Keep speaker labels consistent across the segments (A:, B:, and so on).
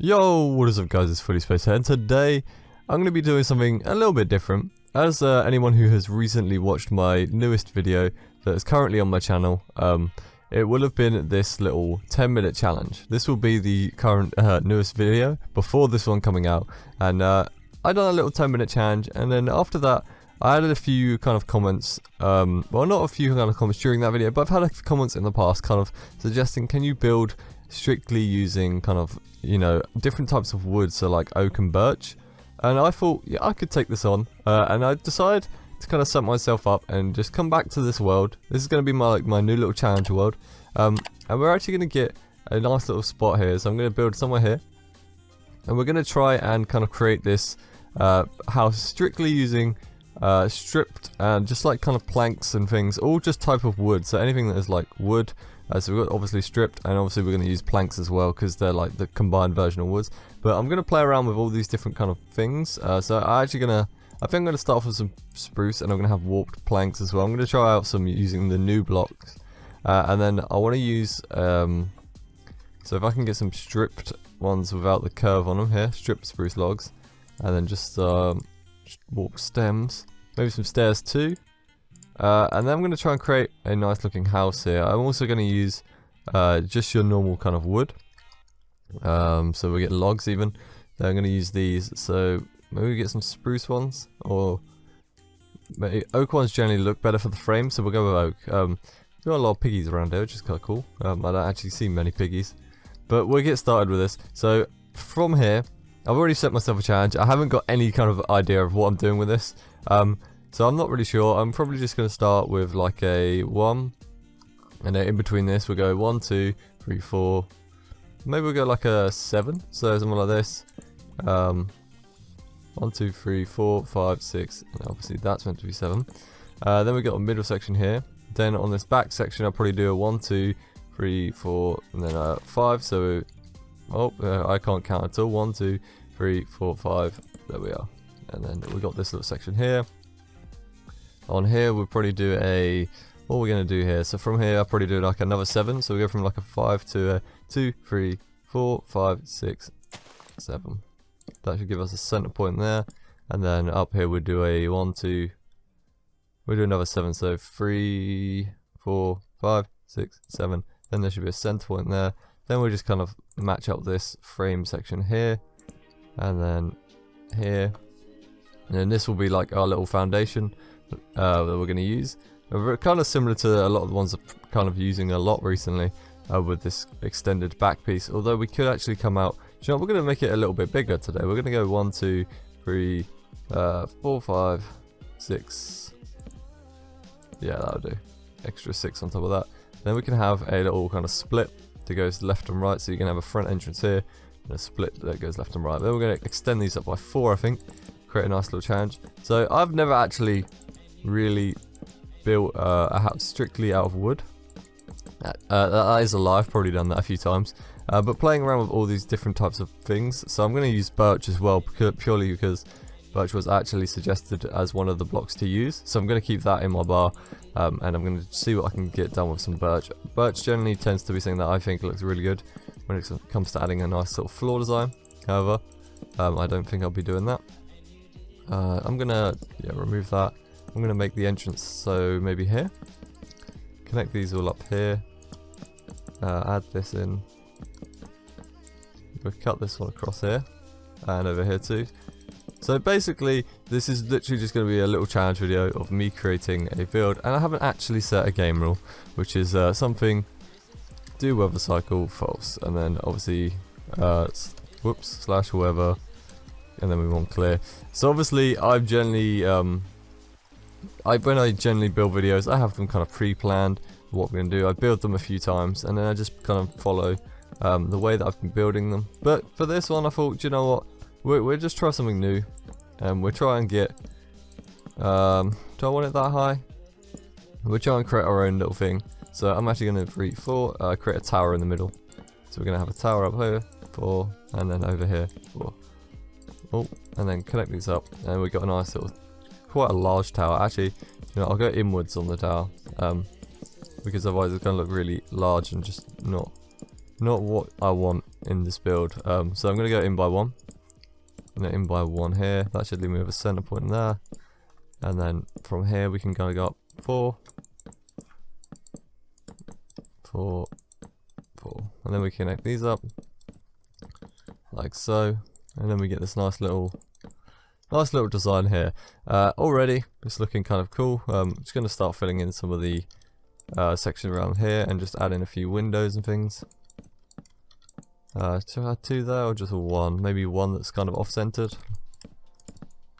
A: Yo, what is up guys, it's Fullyspaced here, and today I'm going to be doing something a little bit different. As anyone who has recently watched my newest video that is currently on my channel, it will have been this little 10-minute challenge. This will be the current newest video before this one coming out, and I done a little 10-minute challenge, and then after that I added a few kind of comments, well, not a few kind of comments during that video, but I've had a few comments in the past kind of suggesting, can you build strictly using kind of, you know, different types of wood, so like oak and birch. And I thought, yeah, I could take this on, and I decided to kind of set myself up and just come back to this world. This is going to be my new little challenge world, and we're actually going to get a nice little spot here. So I'm going to build somewhere here, and we're going to try and kind of create this house strictly using stripped and just like kind of planks and things, all just type of wood. So anything that is like wood. So we've got obviously stripped, and obviously we're going to use planks as well because they're like the combined version of woods. But I'm going to play around with all these different kind of things. So I think I'm going to start off with some spruce, and I'm going to have warped planks as well. I'm going to try out some using the new blocks, and then I want to use so if I can get some stripped ones without the curve on them here, stripped spruce logs, and then just warped stems, maybe some stairs too. And then I'm going to try and create a nice looking house here. I'm also going to use just your normal kind of wood. So we get logs even. Then I'm going to use these. So maybe we get some spruce ones, or maybe oak ones generally look better for the frame. So we'll go with oak. We've got a lot of piggies around here, which is kind of cool. I don't actually see many piggies, but we'll get started with this. So from here, I've already set myself a challenge. I haven't got any kind of idea of what I'm doing with this. So I'm not really sure. I'm probably just going to start with like a 1, and then in between this we'll go 1, 2, 3, 4. Maybe we'll go like a 7. So something like this. 1, 2, 3, 4, 5, 6. And obviously that's meant to be 7. Then we got a middle section here. Then on this back section I'll probably do a 1, 2, 3, 4, and then 5. So I can't count at all. 1, 2, 3, 4, 5. There we are. And then we got this little section here. On here we'll probably do what we're going to do here. So from here I'll probably do like another 7. So we go from like a 5 to a 2, 3, 4, 5, 6, 7. That should give us a center point there. And then up here we'll do a 1, 2. We'll do another 7. So 3, 4, 5, 6, 7. Then there should be a center point there. Then we'll just kind of match up this frame section here. And then here. And then this will be like our little foundation that we're going to use. We're kind of similar to a lot of the ones I'm kind of using a lot recently with this extended back piece. Although we could actually come out, you know, we're going to make it a little bit bigger today. We're going to go 1, 2, 3, 4, 5, 6. Yeah, that'll do. Extra 6 on top of that. Then we can have a little kind of split that goes left and right. So you can have a front entrance here and a split that goes left and right. Then we're going to extend these up by 4, I think. Create a nice little challenge. So I've never actually really built a house strictly out of wood. That is a lie, I've probably done that a few times. But playing around with all these different types of things. So I'm going to use birch as well, purely because birch was actually suggested as one of the blocks to use. So I'm going to keep that in my bar, and I'm going to see what I can get done with some birch. Birch generally tends to be something that I think looks really good when it comes to adding a nice sort of floor design. However, I don't think I'll be doing that. I'm going to remove that. I'm going to make the entrance, so maybe here. Connect these all up here. Add this in. We'll cut this one across here. And over here too. So basically, this is literally just going to be a little challenge video of me creating a build. And I haven't actually set a game rule, which is something, do weather cycle, false. And then obviously, whoops, / weather. And then we want clear. So obviously, I've generally, when I generally build videos, I have them kind of pre-planned, what we're going to do. I build them a few times, and then I just kind of follow the way that I've been building them. But for this one, I thought, do you know what? We'll just try something new. We'll try and get, do I want it that high? We'll try and create our own little thing. So I'm actually going to create a tower in the middle. So we're going to have a tower up here, 4, and then over here, 4. Oh, and then connect these up, and we've got a nice little, quite a large tower. Actually, you know, I'll go inwards on the tower, because otherwise it's going to look really large and just not not what I want in this build. So I'm going to go in by one. And then in by one here. That should leave me with a center point there. And then from here we can kind of go up 4, 4, 4. And then we connect these up like so. And then we get this nice little design here. Already it's looking kind of cool. I'm just going to start filling in some of the section around here and just add in a few windows and things. Should I add 2 there or just a 1? Maybe one that's kind of off-centered.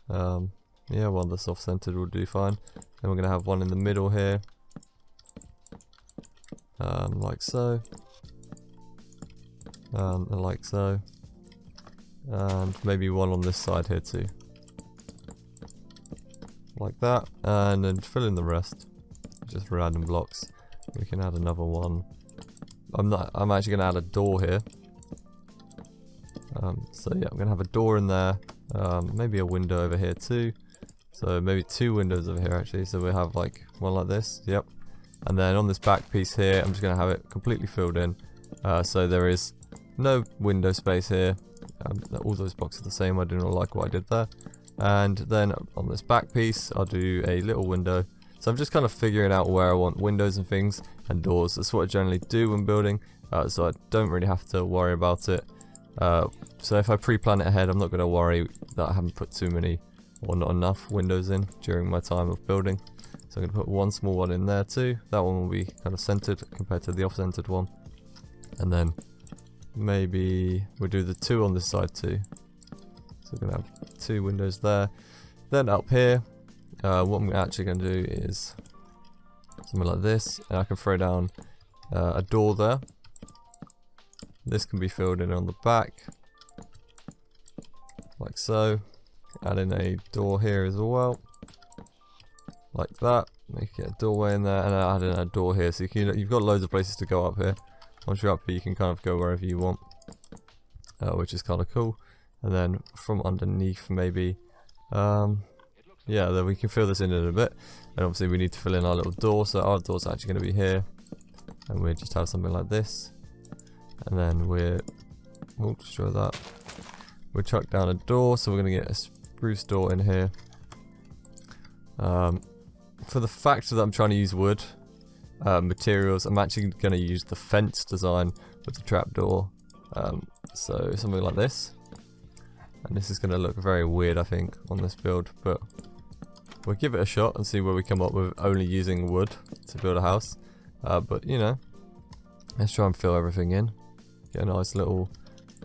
A: Yeah, one that's off-centered will do fine. Then we're going to have one in the middle here. Like so. And like so. And maybe one on this side here too. Like that. And then fill in the rest. Just random blocks. We can add another one. I'm actually going to add a door here. So yeah, I'm going to have a door in there. Maybe a window over here too. So maybe 2 windows over here actually. So we have like one like this. Yep. And then on this back piece here, I'm just going to have it completely filled in. So there is no window space here. All those blocks are the same. I do not like what I did there. And then on this back piece, I'll do a little window. So I'm just kind of figuring out where I want windows and things and doors. That's what I generally do when building. So I don't really have to worry about it. So if I pre-plan it ahead, I'm not going to worry that I haven't put too many or not enough windows in during my time of building. So I'm going to put one small one in there too. That one will be kind of centered compared to the off-centered one. And then maybe we'll do the 2 on this side too. So we're going to have 2 windows there. Then up here, what I'm actually going to do is something like this. And I can throw down a door there. This can be filled in on the back. Like so. Add in a door here as well. Like that. Make it a doorway in there, and add in a door here. So you've got loads of places to go up here. Once you're up here, you can kind of go wherever you want, which is kind of cool. And then from underneath, maybe, yeah, then we can fill this in a bit. And obviously, we need to fill in our little door. So our door's actually going to be here, and we just have something like this. And then we'll destroy that. We'll chuck down a door, so we're going to get a spruce door in here. For the factor that I'm trying to use wood materials, I'm actually going to use the fence design with the trapdoor. So something like this. And this is going to look very weird, I think, on this build, but we'll give it a shot and see where we come up with only using wood to build a house. But you know, let's try and fill everything in. Get a nice little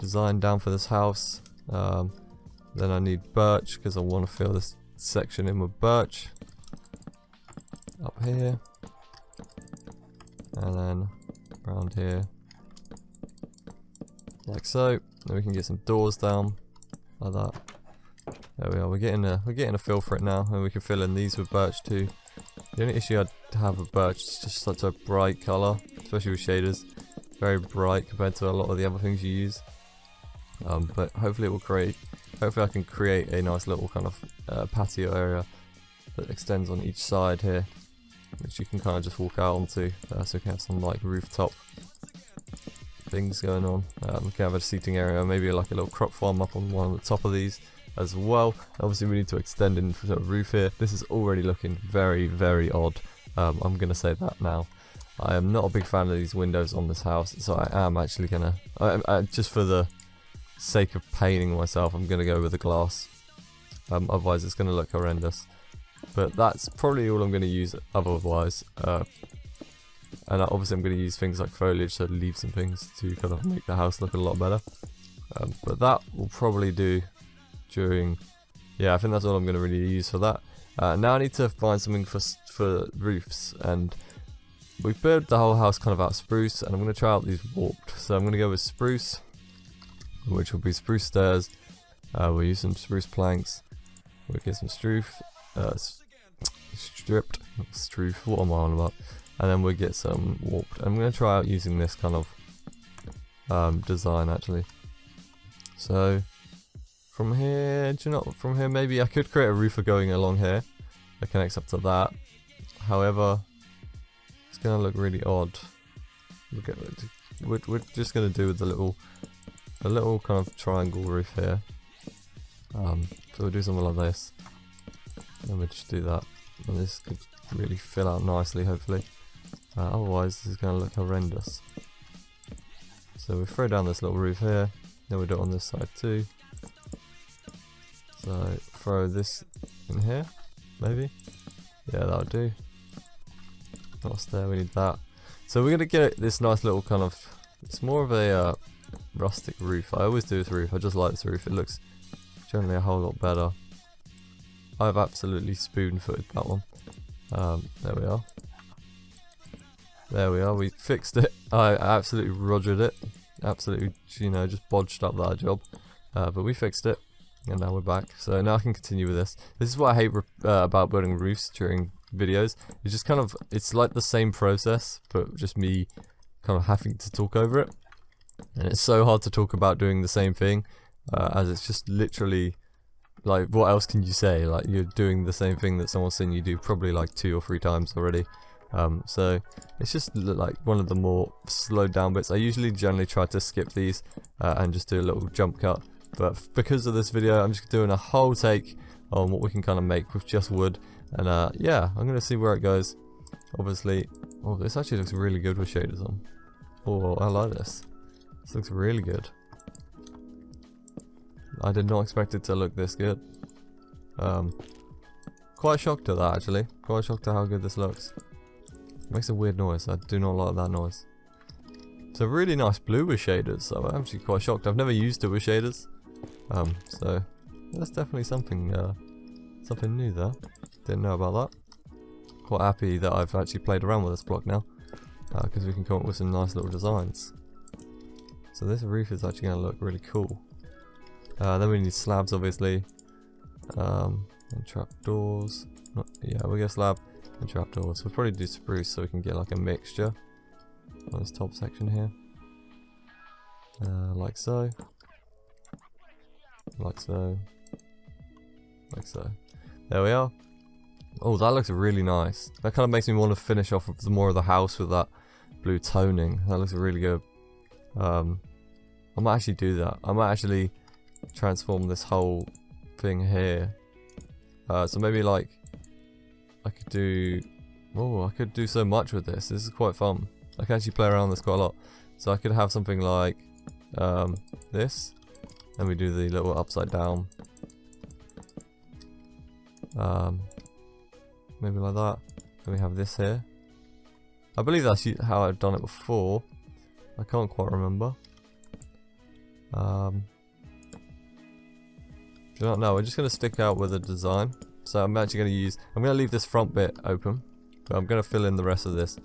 A: design down for this house. Then I need birch because I want to fill this section in with birch. Up here. And then around here. Like so. Then we can get some doors down. Like that. There we are. We're getting a feel for it now. And we can fill in these with birch too. The only issue I'd have with birch is just such a bright colour. Especially with shaders. Very bright compared to a lot of the other things you use. But hopefully it will create. Hopefully I can create a nice little kind of patio area that extends on each side here, which you can kind of just walk out onto. So we can have some like rooftop things going on. We can have a seating area, maybe like a little crop farm up on one of the top of these as well. Obviously we need to extend into the roof here. This is already looking very, very odd. I'm going to say that now. I am not a big fan of these windows on this house, so I am actually going to, just for the sake of painting myself, I'm going to go with the glass. Otherwise it's going to look horrendous. But that's probably all I'm going to use otherwise. And obviously I'm going to use things like foliage, so leaves and things to kind of make the house look a lot better. But that will probably do during, yeah, I think that's all I'm going to really use for that. Now I need to find something for roofs, and we've built the whole house kind of out of spruce, and I'm going to try out these warped. So I'm going to go with spruce, which will be spruce stairs. We'll use some spruce planks. We'll get some stripped, what am I on about? And then we'll get some warped. I'm going to try out using this kind of design actually. So from here, do you know, from here maybe I could create a roofer going along here that connects up to that. However, it's going to look really odd. We'll we're just gonna do with the little kind of triangle roof here. So we'll do something like this, and we'll just do that, and this could really fill out nicely, hopefully. Otherwise, this is gonna look horrendous. So we throw down this little roof here, then we do it on this side too. So throw this in here, maybe. Yeah, that'll do. What's there? We need that. So we're gonna get this nice little kind of. It's more of a rustic roof. I always do this roof. I just like this roof. It looks generally a whole lot better. I've absolutely spoon-footed that one. There we are. There we are. We fixed it. I absolutely rogered it. Absolutely, you know, just bodged up that job. But we fixed it, and now we're back. So now I can continue with this. This is what I hate about building roofs during videos. It's just kind of, it's like the same process, but just me kind of having to talk over it. And it's so hard to talk about doing the same thing, as it's just literally, like, what else can you say? Like, you're doing the same thing that someone's seen you do probably like 2 or 3 times already. So it's just like one of the more slowed down bits. I usually generally try to skip these and just do a little jump cut, but because of this video I'm just doing a whole take on what we can kind of make with just wood. And yeah, I'm gonna see where it goes. Obviously, oh, this actually looks really good with shaders on. Oh, I like this. This looks really good. I did not expect it to look this good. Quite shocked at that, actually. Quite shocked at how good this looks. It makes a weird noise. I do not like that noise. It's a really nice blue with shaders, so I'm actually quite shocked. I've never used it with shaders. So that's definitely something something new there. Didn't know about that. Quite happy that I've actually played around with this block now, because we can come up with some nice little designs. So this roof is actually going to look really cool. Then we need slabs, obviously, and trapdoors. Yeah, we get slab and trapdoors. We'll probably do spruce so we can get like a mixture on this top section here, like so, like so, like so. There we are. Oh, that looks really nice. That kind of makes me want to finish off with more of the house with that blue toning. That looks really good. I might actually do that. I might actually transform this whole thing here. So maybe like I could do. Oh, I could do so much with this. This is quite fun. I can actually play around with this quite a lot. So I could have something like this, and we do the little upside down. Maybe like that. Then we have this here. I believe that's how I've done it before. I can't quite remember. Do you not know? We're just going to stick out with a design. So I'm actually going to use. I'm going to leave this front bit open, but I'm going to fill in the rest of this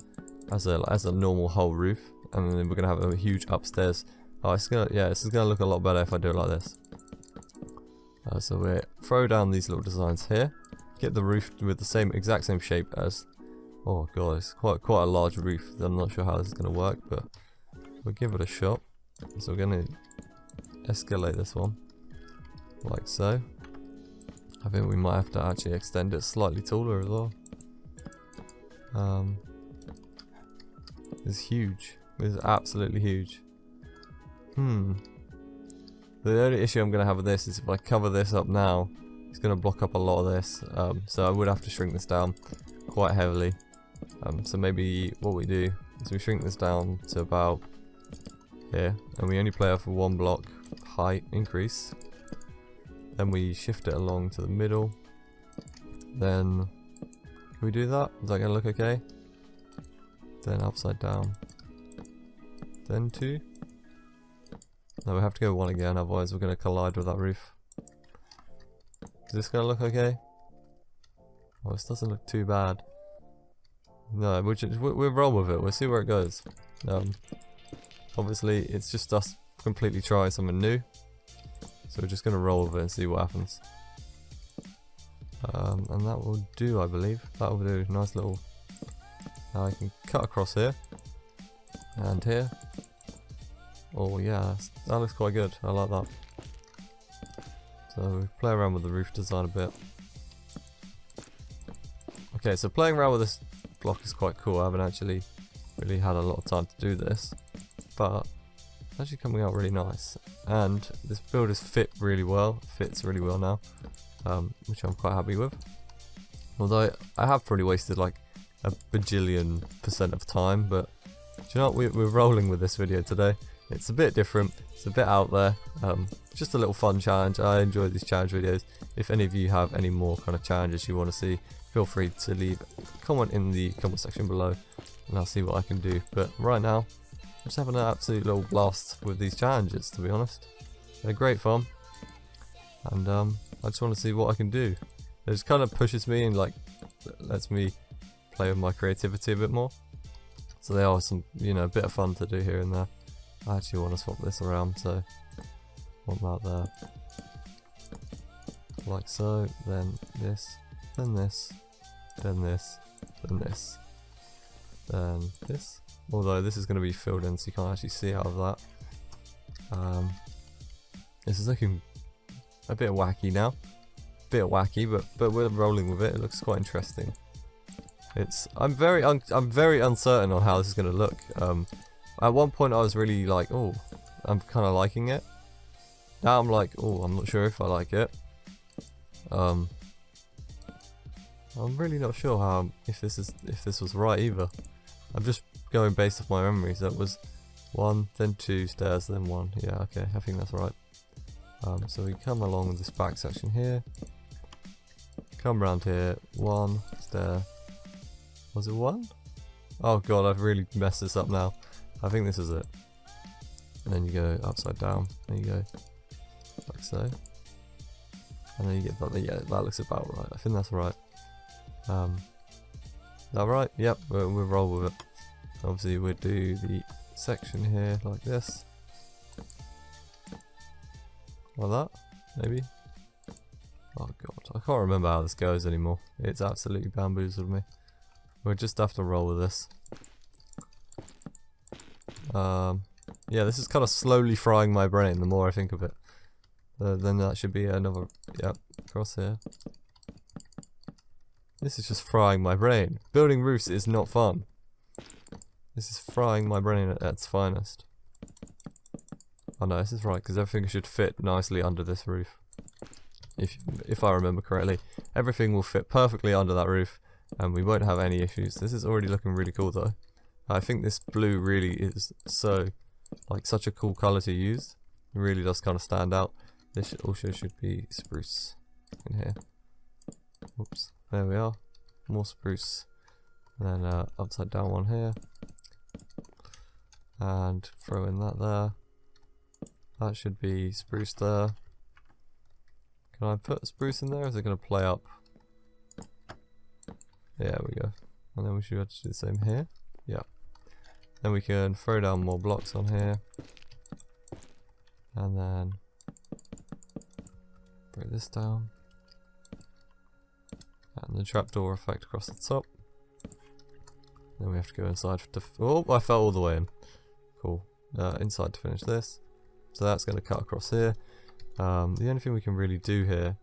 A: as a normal whole roof, and then we're going to have a huge upstairs. Oh, it's gonna, yeah, this is going to look a lot better if I do it like this. So we throw down these little designs here. Get the roof with the exact same shape as. Oh god, it's quite a large roof. I'm not sure how this is going to work, but we'll give it a shot. So we're going to escalate this one like so. I think we might have to actually extend it slightly taller as well. It's huge. It's absolutely huge. The only issue I'm going to have with this is if I cover this up now, it's going to block up a lot of this. So I would have to shrink this down quite heavily. So maybe what we do is we shrink this down to about here, and we only play off of 1 block height increase. Then we shift it along to the middle. Then can we do that? Is that going to look okay? Then upside down. Then 2. No, we have to go 1 again, otherwise we're going to collide with that roof. Is this going to look okay? Oh, this doesn't look too bad. No, we'll roll with it. We'll see where it goes. Obviously, it's just us completely trying something new. So we're just going to roll with it and see what happens. And that will do, I believe. That will do. Nice little. Now I can cut across here. And here. Oh yeah, that looks quite good. I like that. So we play around with the roof design a bit. Okay, so playing around with this block is quite cool. I haven't actually really had a lot of time to do this. but it's actually coming out really nice. And this build has fits really well now, which I'm quite happy with. Although I have probably wasted like a bajillion% of time, but do you know what, we're rolling with this video today. It's a bit different, it's a bit out there, just a little fun challenge. I enjoy these challenge videos. If any of you have any more kind of challenges you want to see, feel free to leave a comment in the comment section below and I'll see what I can do. But right now, I'm just having an absolute little blast with these challenges, to be honest. They're great fun, and I just want to see what I can do. It just kind of pushes me and like lets me play with my creativity a bit more. So there are some, you know, a bit of fun to do here and there. I actually want to swap this around, so want that there. Like so, then this, then this, then this, then this, then this. Although this is going to be filled in so you can't actually see out of that. This is looking a bit wacky now. Bit wacky, but we're rolling with it. It looks quite interesting. I'm very uncertain on how this is going to look. At one point I was really like, oh, I'm kind of liking it. Now I'm like, oh, I'm not sure if I like it. I'm really not sure how if this was right either. I'm just going based off my memory. So it was 1, then 2 stairs, then 1. Yeah, okay, I think that's right. So we come along with this back section here. Come around here, 1 stair. Was it 1? Oh god, I've really messed this up now. I think this is it. And then you go upside down. There you go, like so. And then you get that. Yeah, that looks about right. I think that's right. Is that right? Yep, we'll roll with it. Obviously, we'll do the section here like this. Like that, maybe. Oh god, I can't remember how this goes anymore. It's absolutely bamboozled me. We'll just have to roll with this. Yeah, this is kind of slowly frying my brain the more I think of it. Then that should be another, yep, across here. This is just frying my brain. Building roofs is not fun. This is frying my brain at its finest. Oh no, this is right, because everything should fit nicely under this roof. If I remember correctly, everything will fit perfectly under that roof, and we won't have any issues. This is already looking really cool though. I think this blue really is such a cool colour to use. It really does kind of stand out. This also should be spruce in here. Oops, there we are. More spruce. And then upside down one here. And throw in that there. That should be spruce there. Can I put spruce in there, or is it going to play up? There we go. And then we should actually do the same here. Yeah. Then we can throw down more blocks on here. And then bring this down. And the trapdoor effect across the top. Then we have to go inside to... Oh, I fell all the way in. Cool. Inside to finish this. So that's going to cut across here. The only thing we can really do here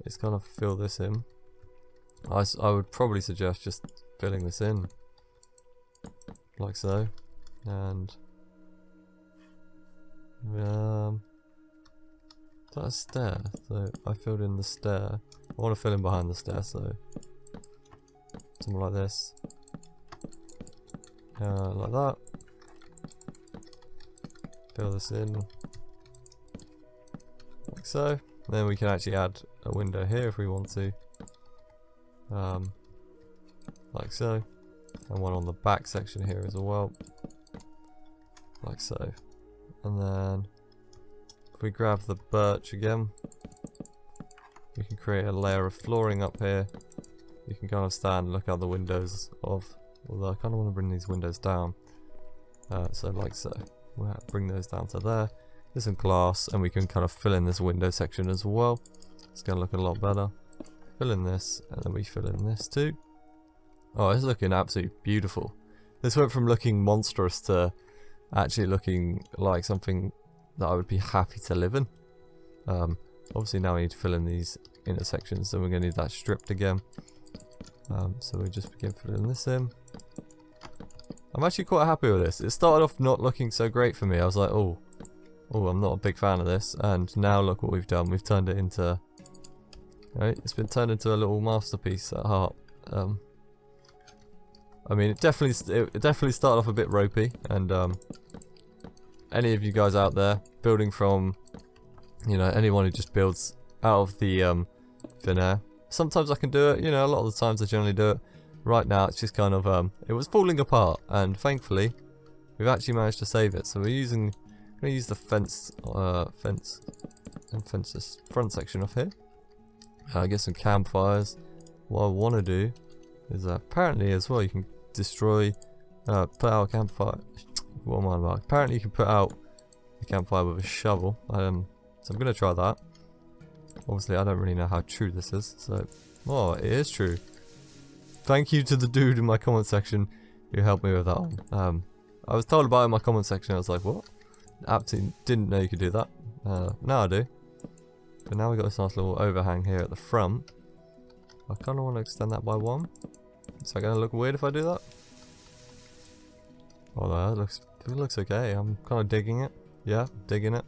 A: is kind of fill this in. I would probably suggest just filling this in. Like so. And... that's a stair, so I filled in the stair. I want to fill in behind the stair, so something like this, like that. Fill this in, like so. Then we can actually add a window here if we want to, like so, and one on the back section here as well, like so. And then if we grab the birch again, we can create a layer of flooring up here. You can kind of stand and look out the windows of, although I kind of want to bring these windows down. So like so. We'll bring those down to there. There's some glass, and we can kind of fill in this window section as well. It's going to look a lot better. Fill in this, and then we fill in this too. Oh, it's looking absolutely beautiful. This went from looking monstrous to actually looking like something that I would be happy to live in. Obviously now we need to fill in these intersections, so we're going to need that stripped again. So we just begin filling this in. I'm actually quite happy with this. It started off not looking so great for me. I was like, oh, I'm not a big fan of this. And now look what we've done. We've turned it into, right? It's been turned into a little masterpiece at heart. I mean, it definitely started off a bit ropey. And any of you guys out there building from, you know, anyone who just builds out of the thin air. Sometimes I can do it. You know, a lot of the times I generally do it. Right now, it's just kind of it was falling apart, and thankfully, we've actually managed to save it. So we're going to use the fence this front section off here. Get some campfires. What I want to do is apparently as well you can destroy, put out a campfire. What am I about? Apparently you can put out a campfire with a shovel. So I'm going to try that. Obviously, I don't really know how true this is. So, oh, it is true. Thank you to the dude in my comment section who helped me with that one. I was told about it in my comment section. I was like, what? Absolutely didn't know you could do that. Now I do. But now we've got this nice little overhang here at the front. I kind of want to extend that by 1. Is that going to look weird if I do that? Oh, it looks okay. I'm kind of digging it. Yeah, digging it.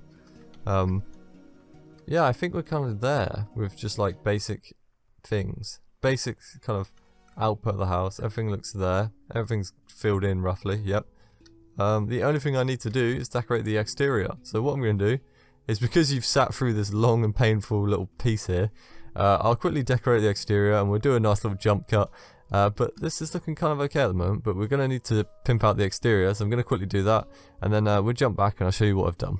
A: Yeah, I think we're kind of there with just like basic things. Basic kind of output of the house. Everything looks there. Everything's filled in roughly. Yep. The only thing I need to do is decorate the exterior. So what I'm going to do is, because you've sat through this long and painful little piece here, I'll quickly decorate the exterior and we'll do a nice little jump cut. But this is looking kind of okay at the moment, but we're going to need to pimp out the exterior, so I'm going to quickly do that, and then we'll jump back and I'll show you what I've done.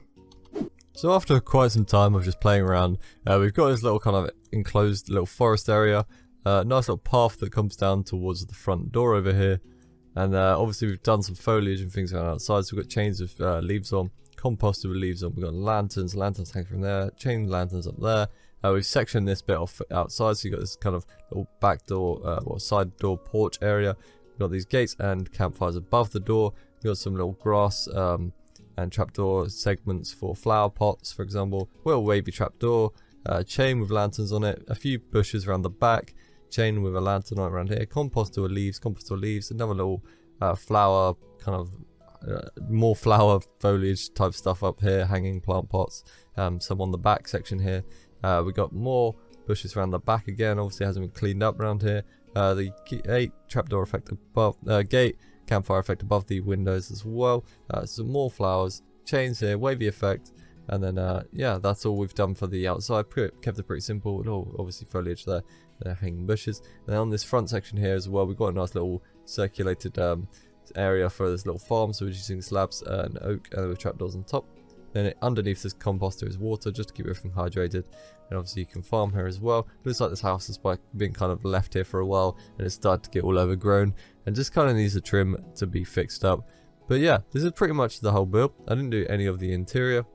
A: So after quite some time of just playing around, we've got this little kind of enclosed little forest area. Nice little path that comes down towards the front door over here, and obviously we've done some foliage and things going outside, so we've got chains of leaves on, composted with leaves on, we've got lanterns hanging from there, chain lanterns up there. We've sectioned this bit off outside, so you've got this kind of little back door, side door porch area. We've got these gates and campfires above the door. We've got some little grass and trapdoor segments for flower pots, for example. Little wavy trapdoor, chain with lanterns on it, a few bushes around the back, chain with a lantern on it around here, composter leaves, another little flower, kind of more flower foliage type stuff up here, hanging plant pots, some on the back section here. We got more bushes around the back again, obviously hasn't been cleaned up around here. The gate trapdoor effect above, gate campfire effect above the windows as well. Some more flowers, chains here, wavy effect, and then yeah, that's all we've done for the outside. Kept it pretty simple. Obviously foliage there, hanging bushes. And then on this front section here as well, we've got a nice little circulated area for this little farm. So we're using slabs and oak, and with trapdoors on top. Then underneath this composter is water, just to keep everything hydrated. And obviously you can farm here as well. Looks like this house has been kind of left here for a while, and it's started to get all overgrown and just kind of needs a trim to be fixed up. But yeah, this is pretty much the whole build. I didn't do any of the interior,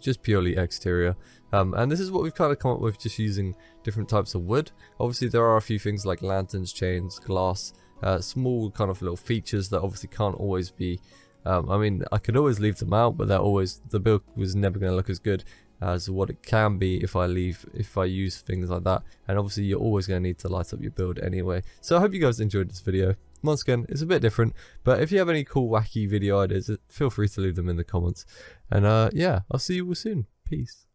A: just purely exterior. And this is what we've kind of come up with, just using different types of wood. Obviously there are a few things like lanterns, chains, glass, small kind of little features that obviously can't always be, I mean, I could always leave them out, but the build was never going to look as good as what it can be if I use things like that. And obviously you're always going to need to light up your build anyway. So I hope you guys enjoyed this video. Once again, it's a bit different, but if you have any cool wacky video ideas, feel free to leave them in the comments. And yeah, I'll see you all soon. Peace.